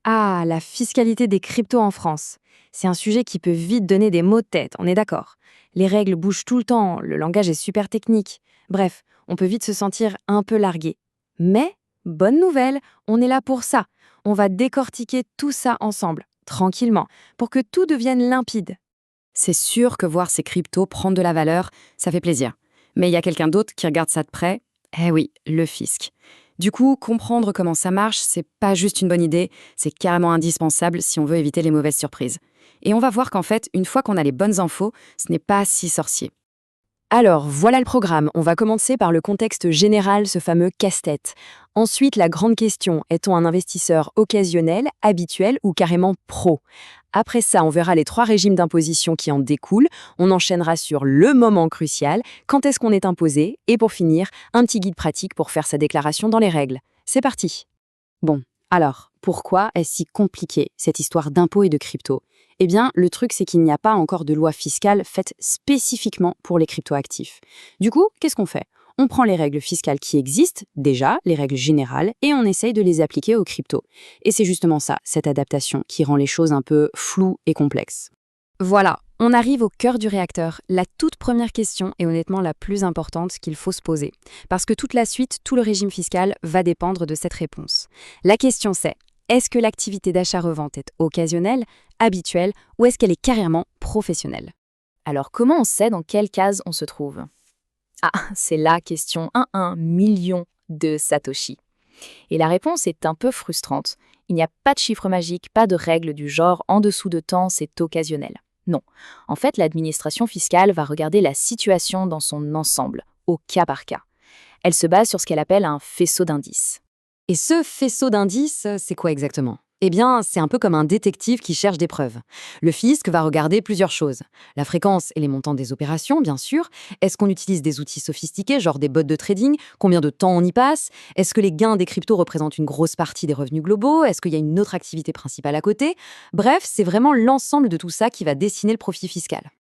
Ah, la fiscalité des cryptos en France. C'est un sujet qui peut vite donner des maux de tête, on est d'accord. Les règles bougent tout le temps, le langage est super technique. Bref, on peut vite se sentir un peu largué. Mais, bonne nouvelle, on est là pour ça. On va décortiquer tout ça ensemble, tranquillement, pour que tout devienne limpide. C'est sûr que voir ces cryptos prendre de la valeur, ça fait plaisir. Mais il y a quelqu'un d'autre qui regarde ça de près. Eh oui, le fisc. Du coup, comprendre comment ça marche, c'est pas juste une bonne idée, c'est carrément indispensable si on veut éviter les mauvaises surprises. Et on va voir qu'en fait, une fois qu'on a les bonnes infos, ce n'est pas si sorcier. Alors, voilà le programme. On va commencer par le contexte général, ce fameux casse-tête. Ensuite, la grande question, est-on un investisseur occasionnel, habituel ou carrément pro? Après ça, on verra les 3 régimes d'imposition qui en découlent. On enchaînera sur le moment crucial, quand est-ce qu'on est imposé? Et pour finir, un petit guide pratique pour faire sa déclaration dans les règles. C'est parti! Bon, alors, pourquoi est-ce si compliqué, cette histoire d'impôts et de crypto? Eh bien, le truc, c'est qu'il n'y a pas encore de loi fiscale faite spécifiquement pour les cryptoactifs. Du coup, qu'est-ce qu'on fait? On prend les règles fiscales qui existent, déjà, les règles générales, et on essaye de les appliquer aux cryptos. Et c'est justement ça, cette adaptation, qui rend les choses un peu floues et complexes. Voilà, on arrive au cœur du réacteur, la toute première question est honnêtement la plus importante qu'il faut se poser. Parce que toute la suite, tout le régime fiscal va dépendre de cette réponse. La question c'est, est-ce que l'activité d'achat-revente est occasionnelle, habituelle ou est-ce qu'elle est carrément professionnelle? Alors comment on sait dans quelle case on se trouve? Ah, c'est la question 1 million de Satoshi. Et la réponse est un peu frustrante. Il n'y a pas de chiffre magique, pas de règle du genre en dessous de temps, c'est occasionnel. Non. En fait, l'administration fiscale va regarder la situation dans son ensemble, au cas par cas. Elle se base sur ce qu'elle appelle un faisceau d'indices. Et ce faisceau d'indices, c'est quoi exactement? Eh bien, c'est un peu comme un détective qui cherche des preuves. Le fisc va regarder plusieurs choses. La fréquence et les montants des opérations, bien sûr. Est-ce qu'on utilise des outils sophistiqués, genre des bots de trading? Combien de temps on y passe? Est-ce que les gains des cryptos représentent une grosse partie des revenus globaux? Est-ce qu'il y a une autre activité principale à côté? Bref, c'est vraiment l'ensemble de tout ça qui va dessiner le profil fiscal.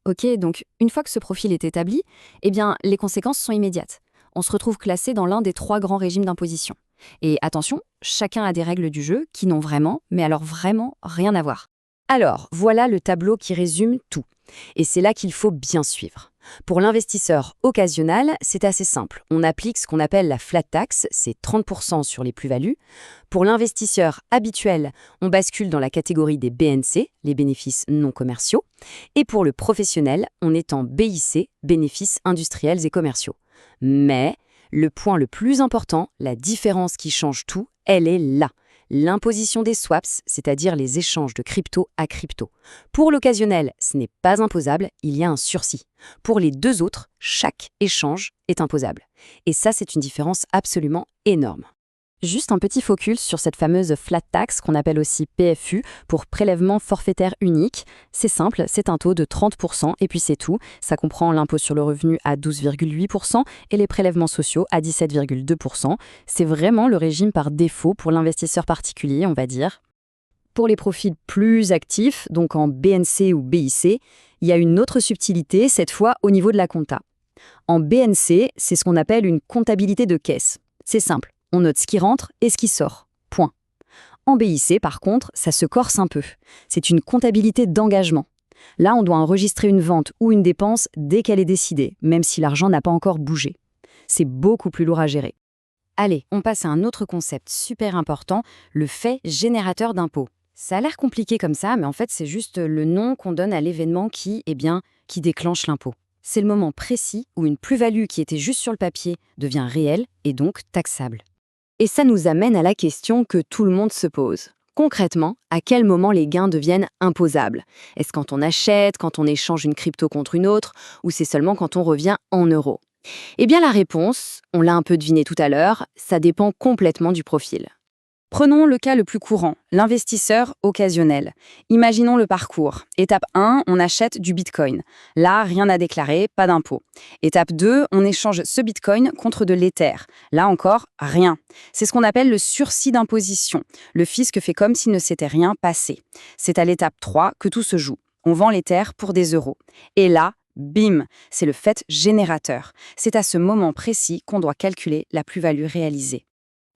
Ok, donc une fois que ce profil est établi, eh bien, les conséquences sont immédiates. On se retrouve classé dans l'un des 3 grands régimes d'imposition. Et attention, chacun a des règles du jeu qui n'ont vraiment, mais alors vraiment, rien à voir. Alors, voilà le tableau qui résume tout. Et c'est là qu'il faut bien suivre. Pour l'investisseur occasionnel, c'est assez simple. On applique ce qu'on appelle la flat tax, c'est 30% sur les plus-values. Pour l'investisseur habituel, on bascule dans la catégorie des BNC, les bénéfices non commerciaux. Et pour le professionnel, on est en BIC, bénéfices industriels et commerciaux. Mais le point le plus important, la différence qui change tout, elle est là. L'imposition des swaps, c'est-à-dire les échanges de crypto à crypto. Pour l'occasionnel, ce n'est pas imposable, il y a un sursis. Pour les 2 autres, chaque échange est imposable. Et ça, c'est une différence absolument énorme. Juste un petit focus sur cette fameuse flat tax qu'on appelle aussi PFU pour prélèvement forfaitaire unique. C'est simple, c'est un taux de 30% et puis c'est tout. Ça comprend l'impôt sur le revenu à 12,8% et les prélèvements sociaux à 17,2%. C'est vraiment le régime par défaut pour l'investisseur particulier, on va dire. Pour les profils plus actifs, donc en BNC ou BIC, il y a une autre subtilité, cette fois au niveau de la compta. En BNC, c'est ce qu'on appelle une comptabilité de caisse. C'est simple. On note ce qui rentre et ce qui sort. Point. En BIC, par contre, ça se corse un peu. C'est une comptabilité d'engagement. Là, on doit enregistrer une vente ou une dépense dès qu'elle est décidée, même si l'argent n'a pas encore bougé. C'est beaucoup plus lourd à gérer. Allez, on passe à un autre concept super important, le fait générateur d'impôts. Ça a l'air compliqué comme ça, mais en fait, c'est juste le nom qu'on donne à l'événement qui déclenche l'impôt. C'est le moment précis où une plus-value qui était juste sur le papier devient réelle et donc taxable. Et ça nous amène à la question que tout le monde se pose. Concrètement, à quel moment les gains deviennent imposables? Est-ce quand on achète, quand on échange une crypto contre une autre, ou c'est seulement quand on revient en euros? Eh bien la réponse, on l'a un peu deviné tout à l'heure, ça dépend complètement du profil. Prenons le cas le plus courant, l'investisseur occasionnel. Imaginons le parcours. Étape 1, on achète du Bitcoin. Là, rien à déclarer, pas d'impôt. Étape 2, on échange ce Bitcoin contre de l'Ether. Là encore, rien. C'est ce qu'on appelle le sursis d'imposition. Le fisc fait comme s'il ne s'était rien passé. C'est à l'étape 3 que tout se joue. On vend l'Ether pour des euros. Et là, bim, c'est le fait générateur. C'est à ce moment précis qu'on doit calculer la plus-value réalisée.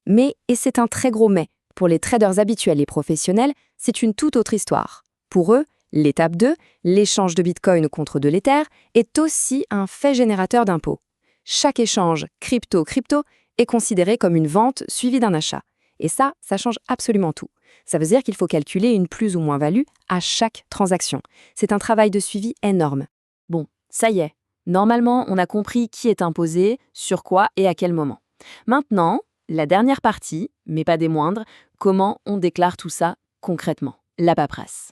Mais, et c'est un très gros mais, Pour les traders habituels et professionnels, c'est une toute autre histoire. Pour eux, l'étape 2, l'échange de Bitcoin contre de l'Ether, est aussi un fait générateur d'impôts. Chaque échange crypto-crypto est considéré comme une vente suivie d'un achat. Et ça change absolument tout. Ça veut dire qu'il faut calculer une plus ou moins-value à chaque transaction. C'est un travail de suivi énorme. Bon, ça y est. Normalement, on a compris qui est imposé, sur quoi et à quel moment. Maintenant, la dernière partie, mais pas des moindres, comment on déclare tout ça concrètement, la paperasse.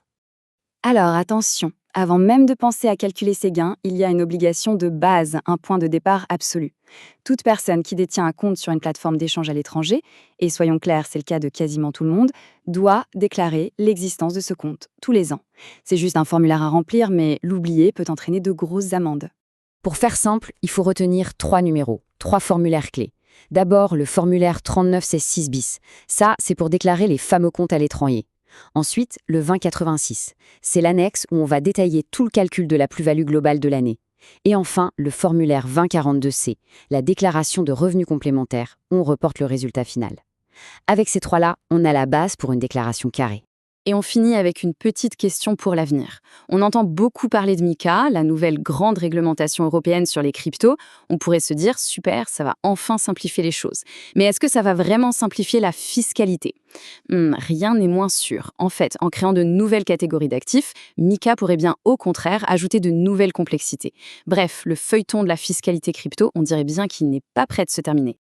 Alors attention, avant même de penser à calculer ses gains, il y a une obligation de base, un point de départ absolu. Toute personne qui détient un compte sur une plateforme d'échange à l'étranger, et soyons clairs, c'est le cas de quasiment tout le monde, doit déclarer l'existence de ce compte tous les ans. C'est juste un formulaire à remplir, mais l'oublier peut entraîner de grosses amendes. Pour faire simple, il faut retenir 3 numéros, 3 formulaires clés. D'abord, le formulaire 39C6 bis. Ça, c'est pour déclarer les fameux comptes à l'étranger. Ensuite, le 2086. C'est l'annexe où on va détailler tout le calcul de la plus-value globale de l'année. Et enfin, le formulaire 2042C, la déclaration de revenus complémentaires, où on reporte le résultat final. Avec ces trois-là, on a la base pour une déclaration carrée. Et on finit avec une petite question pour l'avenir. On entend beaucoup parler de MiCA, la nouvelle grande réglementation européenne sur les cryptos. On pourrait se dire, super, ça va enfin simplifier les choses. Mais est-ce que ça va vraiment simplifier la fiscalité ? Rien n'est moins sûr. En fait, en créant de nouvelles catégories d'actifs, MiCA pourrait bien au contraire ajouter de nouvelles complexités. Bref, le feuilleton de la fiscalité crypto, on dirait bien qu'il n'est pas prêt de se terminer.